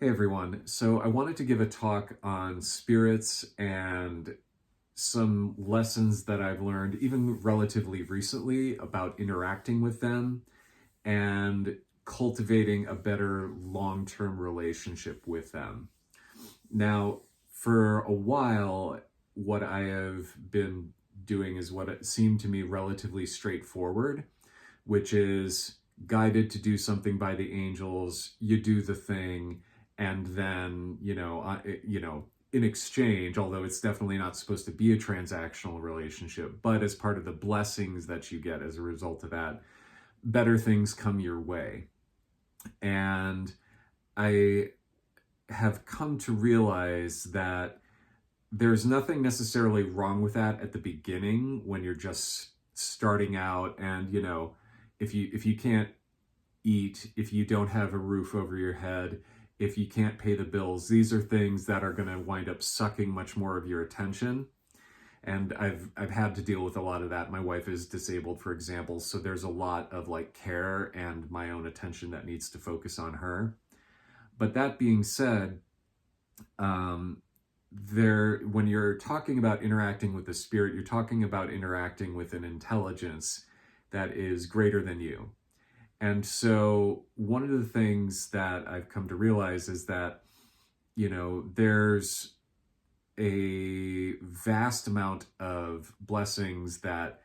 Hey everyone. So I wanted to give a talk on spirits and some lessons that I've learned, even relatively recently, about interacting with them and cultivating a better long-term relationship with them. Now, for a while, what I have been doing is what it seemed to me relatively straightforward, which is guided to do something by the angels. You do the thing, and then in exchange, although it's definitely not supposed to be a transactional relationship, but as part of the blessings that you get as a result of that, better things come your way. And I have come to realize that there's nothing necessarily wrong with that at the beginning when you're just starting out, and if you can't eat, if you don't have a roof over your head, if you can't pay the bills, these are things that are going to wind up sucking much more of your attention. And I've had to deal with a lot of that. My wife is disabled, for example, so there's a lot of like care and my own attention that needs to focus on her. But that being said, when you're talking about interacting with the spirit, you're talking about interacting with an intelligence that is greater than you. And so one of the things that I've come to realize is that, there's a vast amount of blessings that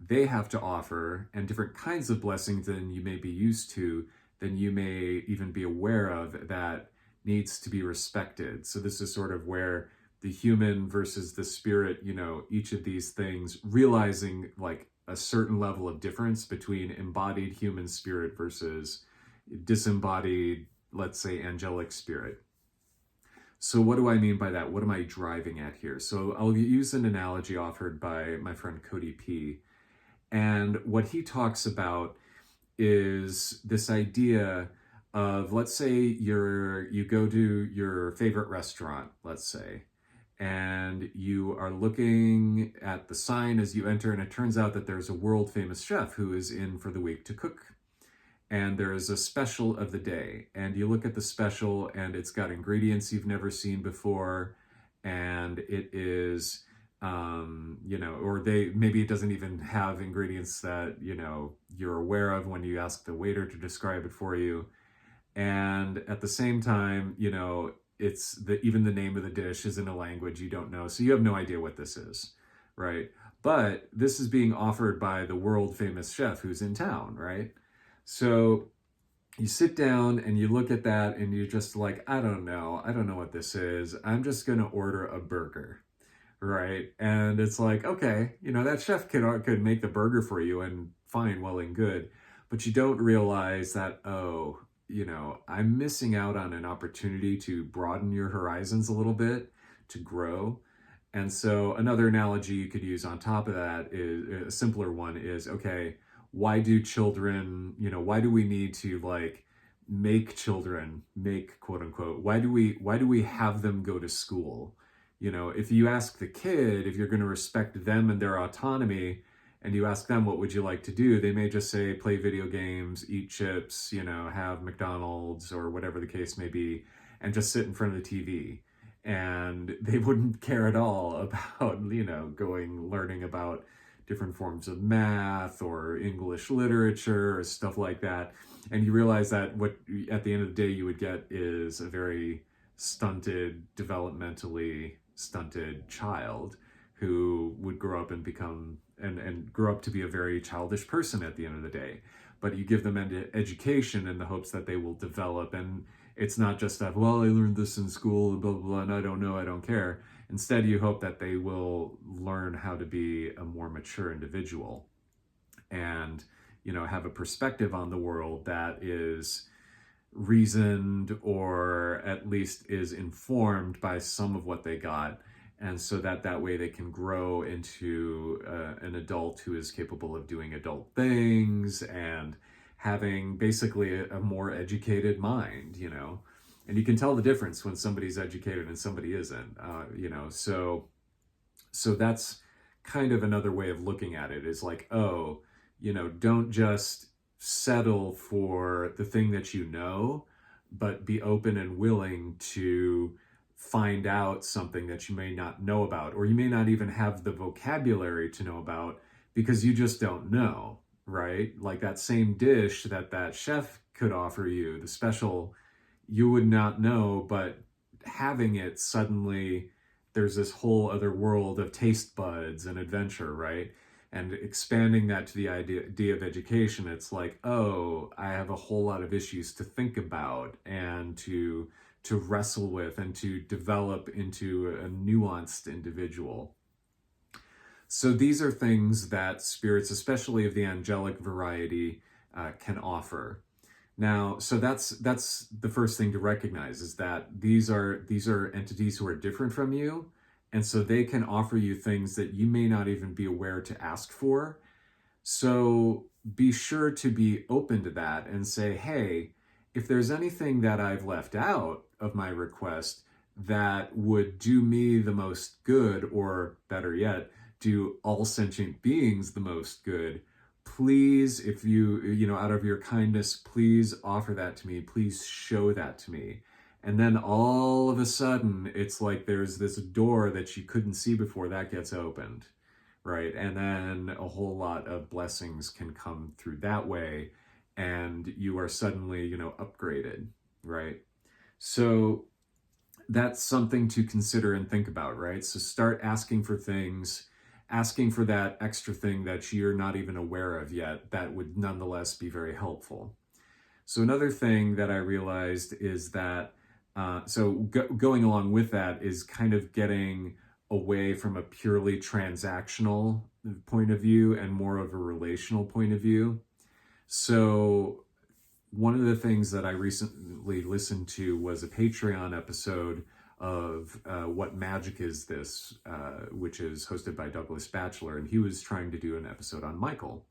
they have to offer, and different kinds of blessings than you may be used to, than you may even be aware of, that needs to be respected. So this is sort of where the human versus the spirit, each of these things, realizing like a certain level of difference between embodied human spirit versus disembodied, let's say, angelic spirit. So what do I mean by that? What am I driving at here? So I'll use an analogy offered by my friend Cody P. And what he talks about is this idea of, let's say you go to your favorite restaurant, let's say, and you are looking at the sign as you enter, and it turns out that there's a world famous chef who is in for the week to cook. And there is a special of the day, and you look at the special and it's got ingredients you've never seen before, and it is or maybe it doesn't even have ingredients that you're aware of when you ask the waiter to describe it for you. And at the same time, even the name of the dish is in a language you don't know, so you have no idea what this is, right? But this is being offered by the world famous chef who's in town, right? So you sit down and you look at that and you're just like, I don't know what this is. I'm just going to order a burger, right? And it's like, okay, that chef could make the burger for you, and fine, well and good. But you don't realize that, oh, I'm missing out on an opportunity to broaden your horizons a little bit, to grow. And so another analogy you could use on top of that is a simpler one is, okay, why do we need to like make quote unquote, why do we have them go to school? If you ask the kid if you're going to respect them and their autonomy, and you ask them what would you like to do, they may just say play video games, eat chips, have McDonald's or whatever the case may be, and just sit in front of the TV. And they wouldn't care at all about learning about different forms of math or English literature or stuff like that. And you realize that what at the end of the day you would get is a very stunted, developmentally stunted child who would grow up and become and grow up to be a very childish person at the end of the day. But you give them an education in the hopes that they will develop, and it's not just that, well, I learned this in school, blah, blah, blah, and I don't know, I don't care. Instead, you hope that they will learn how to be a more mature individual and, have a perspective on the world that is reasoned, or at least is informed by some of what they got. And so that way they can grow into an adult who is capable of doing adult things and having basically a more educated mind, and you can tell the difference when somebody's educated and somebody isn't, so that's kind of another way of looking at it, is like, oh, don't just settle for the thing that but be open and willing to find out something that you may not know about, or you may not even have the vocabulary to know about because you just don't know, right? Like that same dish that that chef could offer you, the special, you would not know, but having it suddenly, there's this whole other world of taste buds and adventure, right? And expanding that to the idea of education, it's like, oh, I have a whole lot of issues to think about and to wrestle with and to develop into a nuanced individual. So these are things that spirits, especially of the angelic variety, can offer. Now, so that's the first thing to recognize, is that these are entities who are different from you, and so they can offer you things that you may not even be aware to ask for. So be sure to be open to that and say, hey, if there's anything that I've left out of my request that would do me the most good, or better yet, do all sentient beings the most good, please, if you out of your kindness, please offer that to me. Please show that to me. And then all of a sudden, it's like there's this door that you couldn't see before that gets opened, right? And then a whole lot of blessings can come through that way, and you are suddenly, upgraded, right? So that's something to consider and think about, right? So start asking for things, asking for that extra thing that you're not even aware of yet, that would nonetheless be very helpful. So another thing that I realized is that, going along with that is kind of getting away from a purely transactional point of view and more of a relational point of view. So one of the things that I recently listened to was a Patreon episode of What Magic Is This, which is hosted by Douglas Batchelor, and he was trying to do an episode on Michael.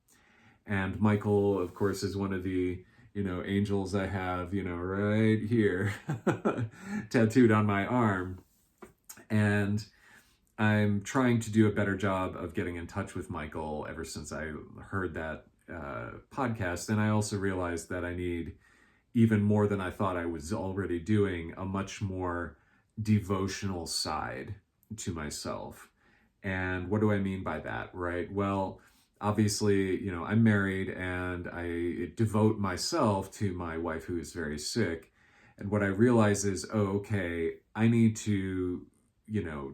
And Michael, of course, is one of the, angels I have, right here, tattooed on my arm. And I'm trying to do a better job of getting in touch with Michael ever since I heard that podcast. And I also realized that I need, even more than I thought I was already doing, a much more devotional side to myself. And what do I mean by that, right? Well, obviously, I'm married and I devote myself to my wife who is very sick. And what I realize is, okay, I need to,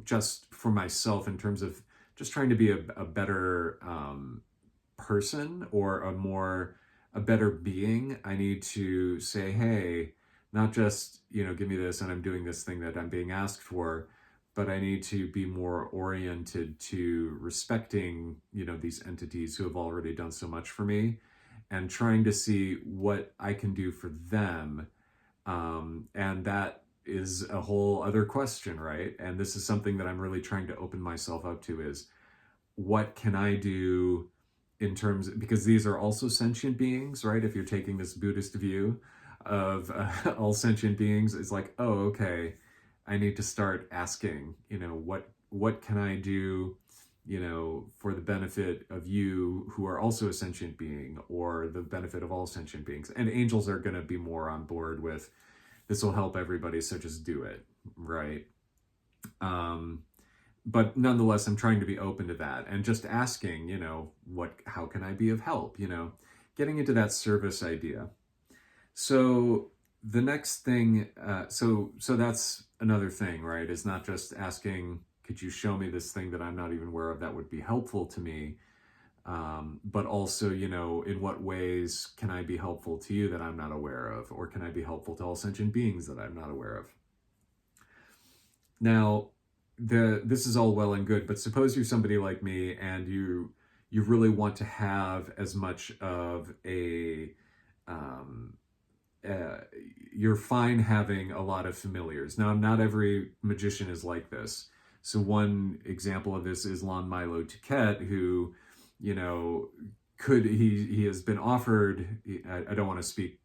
just for myself, in terms of just trying to be a better person, or a better being, I need to say, hey, not just, give me this and I'm doing this thing that I'm being asked for, but I need to be more oriented to respecting, these entities who have already done so much for me, and trying to see what I can do for them. And that is a whole other question, right? And this is something that I'm really trying to open myself up to, is what can I do in terms, because these are also sentient beings, right? If you're taking this Buddhist view of all sentient beings, it's like, oh, okay, I need to start asking, what can I do, for the benefit of you who are also a sentient being, or the benefit of all sentient beings. And angels are going to be more on board with, this will help everybody, so just do it, right? But nonetheless, I'm trying to be open to that and just asking, how can I be of help? Getting into that service idea. So the next thing, so that's another thing, right? Is not just asking, could you show me this thing that I'm not even aware of that would be helpful to me? But also, in what ways can I be helpful to you that I'm not aware of? Or can I be helpful to all sentient beings that I'm not aware of? Now, this is all well and good, but suppose you're somebody like me and you really want to have as much of a, you're fine having a lot of familiars. Now, not every magician is like this. So one example of this is Lon Milo Tuquette, who, he has been offered, I don't want to speak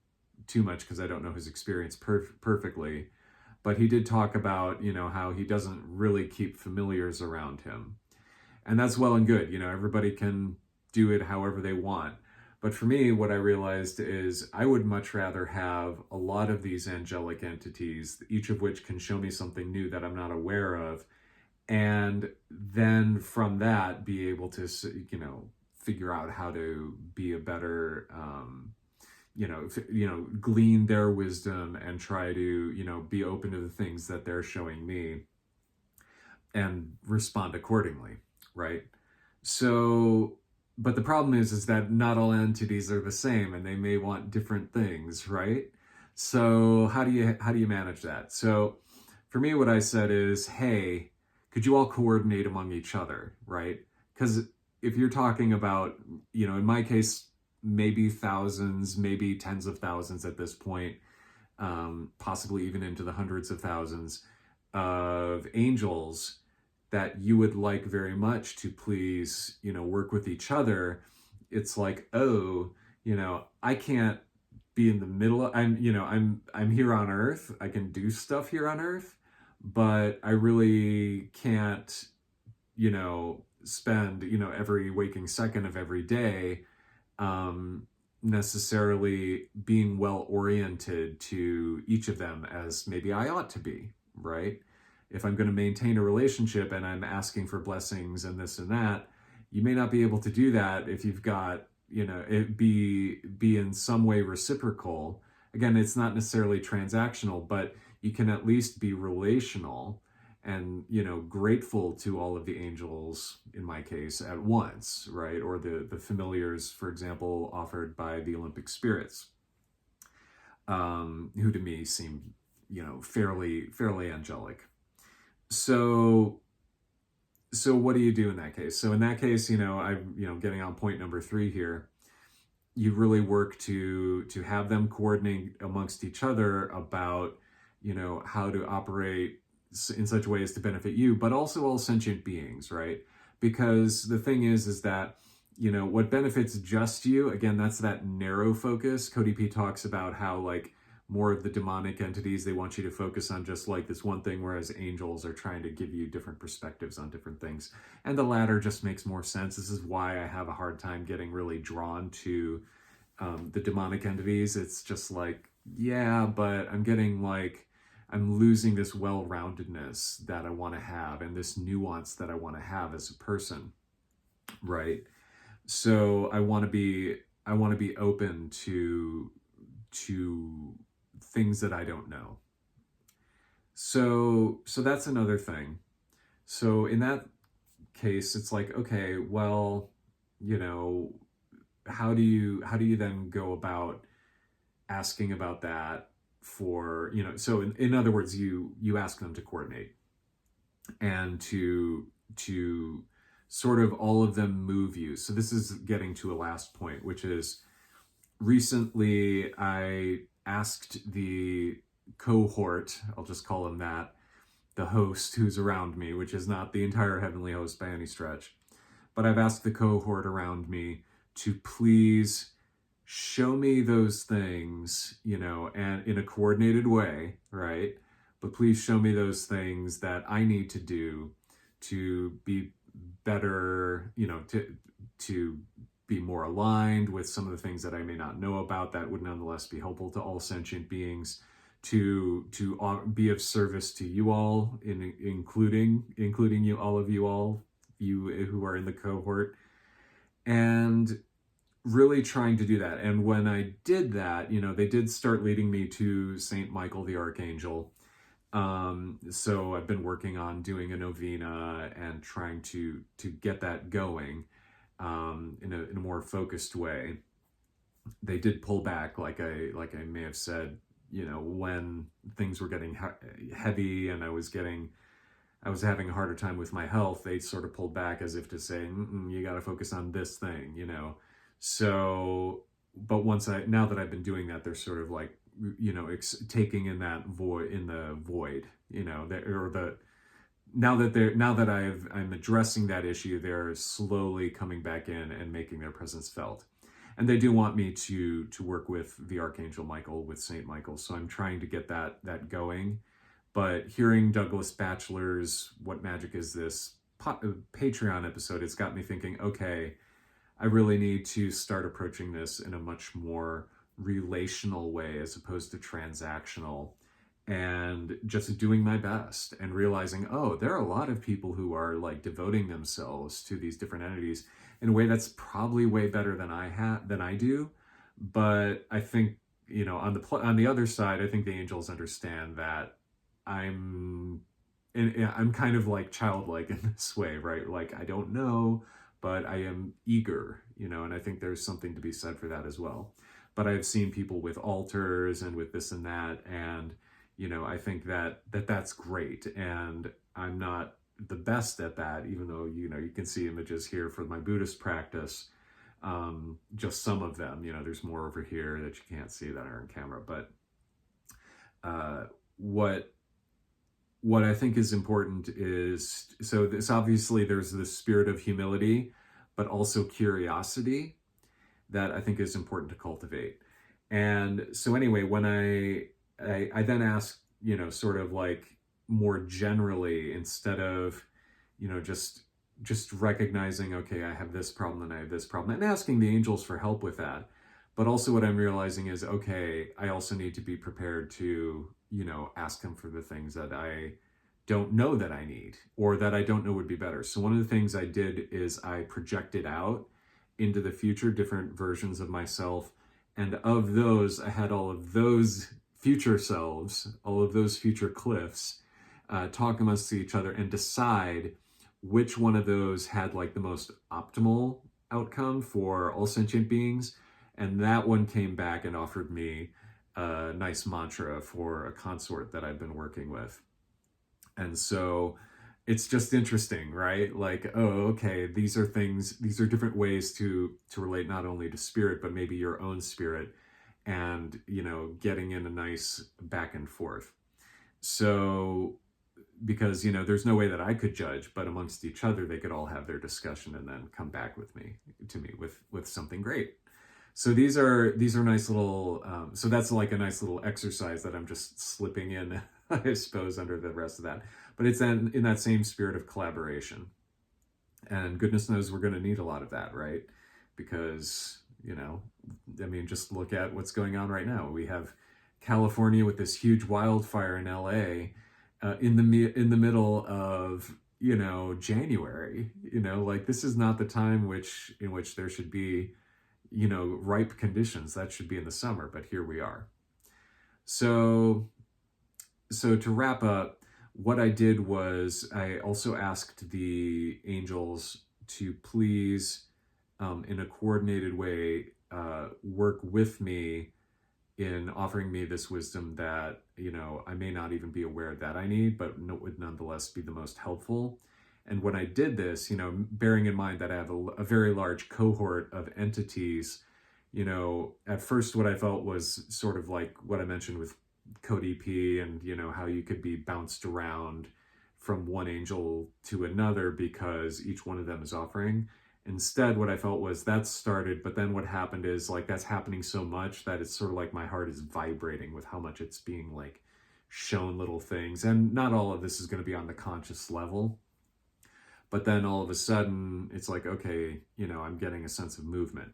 too much because I don't know his experience perfectly, but he did talk about, how he doesn't really keep familiars around him. And that's well and good. Everybody can do it however they want. But for me, what I realized is I would much rather have a lot of these angelic entities, each of which can show me something new that I'm not aware of, and then from that be able to, figure out how to be a better, glean their wisdom and try to, be open to the things that they're showing me and respond accordingly, right? So, but the problem is that not all entities are the same, and they may want different things, right? So how do you manage that? So, for me, what I said is, hey, could you all coordinate among each other, right? Because if you're talking about, in my case, maybe thousands, maybe tens of thousands at this point, possibly even into the hundreds of thousands of angels that you would like very much to please, work with each other. It's like, oh, I can't be in the middle of, I'm here on Earth. I can do stuff here on Earth, but I really can't, spend, every waking second of every day, necessarily being well oriented to each of them as maybe I ought to be, right? If I'm going to maintain a relationship and I'm asking for blessings and this and that, you may not be able to do that if you've got, it be in some way reciprocal. Again, it's not necessarily transactional, but you can at least be relational and, grateful to all of the angels, in my case, at once, right? Or the familiars, for example, offered by the Olympic spirits, who to me seem, fairly angelic. So what do you do in that case? So in that case, I'm, getting on point number 3 here. You really work to have them coordinate amongst each other about, how to operate in such a way as to benefit you, but also all sentient beings, right? Because the thing is that, what benefits just you, again, that's that narrow focus. Cody P talks about how, like, more of the demonic entities, they want you to focus on just like this one thing, whereas angels are trying to give you different perspectives on different things. And the latter just makes more sense. This is why I have a hard time getting really drawn to the demonic entities. It's just like, yeah, but I'm losing this well-roundedness that I want to have and this nuance that I want to have as a person, right? So I want to be open to things that I don't know. So that's another thing. So in that case, it's like, okay, well, how do you then go about asking about that for, so in other words, you ask them to coordinate and to sort of all of them move you. So this is getting to a last point, which is recently I asked the cohort, I'll just call him that, the host who's around me, which is not the entire heavenly host by any stretch, but I've asked the cohort around me to please show me those things, and in a coordinated way, right? But please show me those things that I need to do to be better, to be more aligned with some of the things that I may not know about that would nonetheless be helpful to all sentient beings, to be of service to you all, including you, all of you all, you who are in the cohort, and really trying to do that. And when I did that, they did start leading me to Saint Michael the Archangel. So I've been working on doing a novena and trying to get that going in a more focused way. They did pull back, like I may have said, when things were getting heavy and I was having a harder time with my health. They sort of pulled back as if to say, you got to focus on this thing, So, but now that I've been doing that, they're sort of like, taking in that void, now that I'm addressing that issue, they're slowly coming back in and making their presence felt. And they do want me to work with the Archangel Michael, with Saint Michael. So I'm trying to get that going. But hearing Douglas Batchelor's "What Magic Is This" Patreon episode, it's got me thinking, okay, I really need to start approaching this in a much more relational way as opposed to transactional, and just doing my best and realizing, oh, there are a lot of people who are like devoting themselves to these different entities in a way that's probably way better than I do. But I think, on the other side, I think the angels understand that I'm I'm kind of like childlike in this way, right? Like, I don't know, but I am eager, and I think there's something to be said for that as well. But I've seen people with altars and with this and that, and I think that's great. And I'm not the best at that, even though you can see images here for my Buddhist practice. Just some of them, there's more over here that you can't see that are on camera. But uh, what I think is important is, so this obviously there's this spirit of humility, but also curiosity that I think is important to cultivate. And so anyway, when I then ask, sort of like more generally, instead of, just recognizing, okay, I have this problem and I have this problem, and asking the angels for help with that. But also what I'm realizing is, okay, I also need to be prepared to, ask them for the things that I don't know that I need, or that I don't know would be better. So one of the things I did is I projected out into the future different versions of myself. And of those, I had all of those future selves, all of those future Cliffs, talk amongst each other and decide which one of those had like the most optimal outcome for all sentient beings. And that one came back and offered me a nice mantra for a consort that I've been working with. And so it's just interesting, right? Like, oh, okay, these are different ways to relate not only to spirit, but maybe your own spirit, and, getting in a nice back and forth. So, because, there's no way that I could judge, but amongst each other, they could all have their discussion and then come back to me with something great. So these are nice little, so that's like a nice little exercise that I'm just slipping in, I suppose, under the rest of that. But it's in that same spirit of collaboration. And goodness knows we're going to need a lot of that, right? Because, just look at what's going on right now. We have California with this huge wildfire in LA, in the middle of, January. Like, this is not the time in which there should be, ripe conditions. That should be in the summer, but here we are. So to wrap up, what I did was I also asked the angels to please, in a coordinated way, work with me in offering me this wisdom that, I may not even be aware that I need, but would nonetheless be the most helpful. And when I did this, bearing in mind that I have a very large cohort of entities, at first what I felt was sort of like what I mentioned with code EP, and, how you could be bounced around from one angel to another because each one of them is offering. Instead, what I felt was that started, but then what happened is, like, that's happening so much that it's sort of like my heart is vibrating with how much it's being like shown little things. And not all of this is going to be on the conscious level. But then all of a sudden, it's like, okay, I'm getting a sense of movement.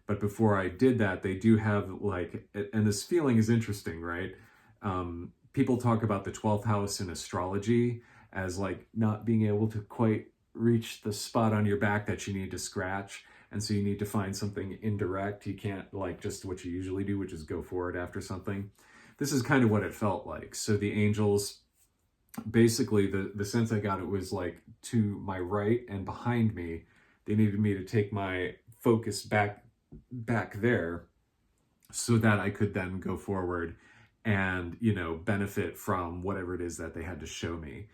But before I did that, they do have like, and this feeling is interesting, right? People talk about the 12th house in astrology as like not being able to quite reach the spot on your back that you need to scratch. And so you need to find something indirect. You can't like just what you usually do, which is go forward after something. This is kind of what it felt like. So the angels, basically the sense I got, it was like to my right and behind me, they needed me to take my focus back there so that I could then go forward and, benefit from whatever it is that they had to show me.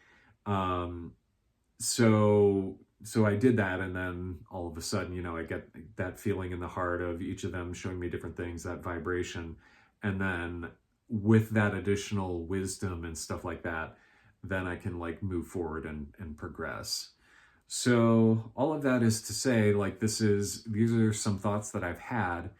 So I did that, and then all of a sudden, I get that feeling in the heart of each of them showing me different things, that vibration. And then with that additional wisdom and stuff like that, then I can like move forward and progress. So all of that is to say, like, these are some thoughts that I've had,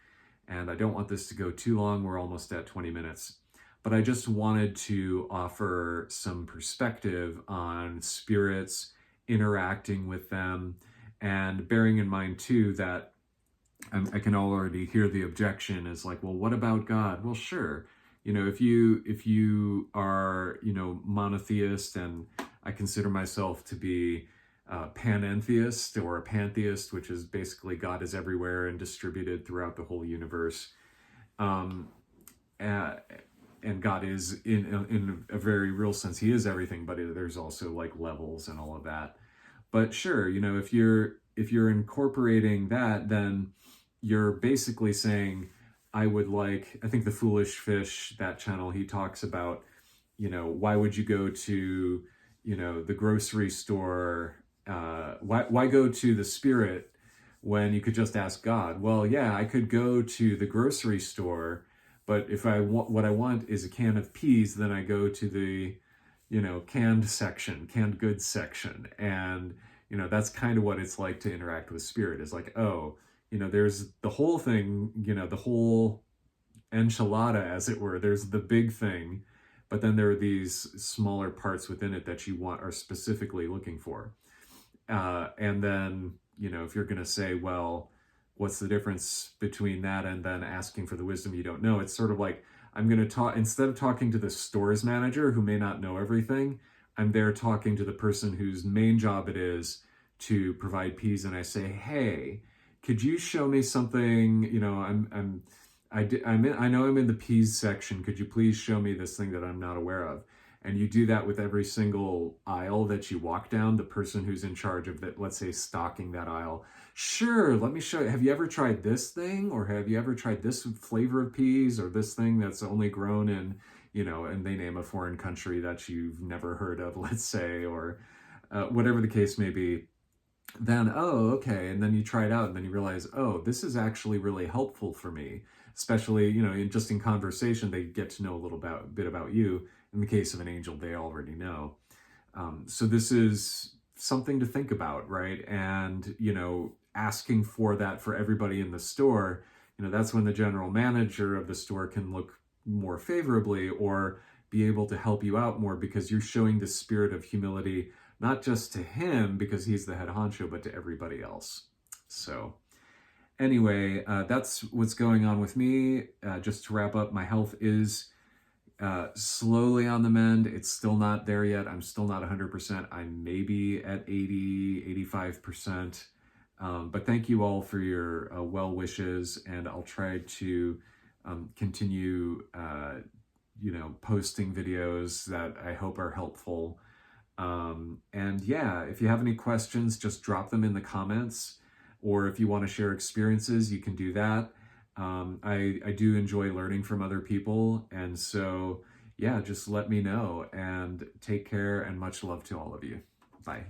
and I don't want this to go too long. We're almost at 20 minutes. But I just wanted to offer some perspective on spirits, interacting with them, and bearing in mind too that I can already hear the objection is like, well, what about God? Well, sure. If you are, monotheist, and I consider myself to be panentheist or a pantheist, which is basically God is everywhere and distributed throughout the whole universe. Um, uh, and God is in a very real sense, he is everything, but there's also like levels and all of that. But sure, if you're incorporating that, then you're basically saying, I think the Foolish Fish, that channel, he talks about, why would you go to, the grocery store? Why go to the spirit when you could just ask God? Well, yeah, I could go to the grocery store, but if I want, what I want is a can of peas, then I go to the, canned goods section. And, that's kind of what it's like to interact with spirit, is like, oh, there's the whole thing, the whole enchilada, as it were. There's the big thing, but then there are these smaller parts within it that you are specifically looking for. And then, if you're going to say, well, what's the difference between that and then asking for the wisdom you don't know? It's sort of like, I'm going to talk, instead of talking to the stores manager who may not know everything, I'm there talking to the person whose main job it is to provide peas. And I say, hey, could you show me something? I know I'm in the peas section. Could you please show me this thing that I'm not aware of? And you do that with every single aisle that you walk down. The person who's in charge of that, let's say, stocking that aisle. Sure, let me show you. Have you ever tried this thing? Or have you ever tried this flavor of peas? Or this thing that's only grown in, and they name a foreign country that you've never heard of, let's say, or whatever the case may be. Then, oh, okay. And then you try it out, and then you realize, oh, this is actually really helpful for me. Especially, in conversation, they get to know a little bit about you. In the case of an angel, they already know. So this is something to think about, right? And, asking for that for everybody in the store, that's when the general manager of the store can look more favorably or be able to help you out more, because you're showing the spirit of humility, not just to him because he's the head honcho, but to everybody else. So anyway, that's what's going on with me. Just to wrap up, my health is slowly on the mend. It's still not there yet. I'm still not 100%. I'm maybe at 80, 85%. But thank you all for your well wishes, and I'll try to continue, posting videos that I hope are helpful. And yeah, if you have any questions, just drop them in the comments, or if you want to share experiences, you can do that. I do enjoy learning from other people, and so yeah, just let me know, and take care, and much love to all of you. Bye.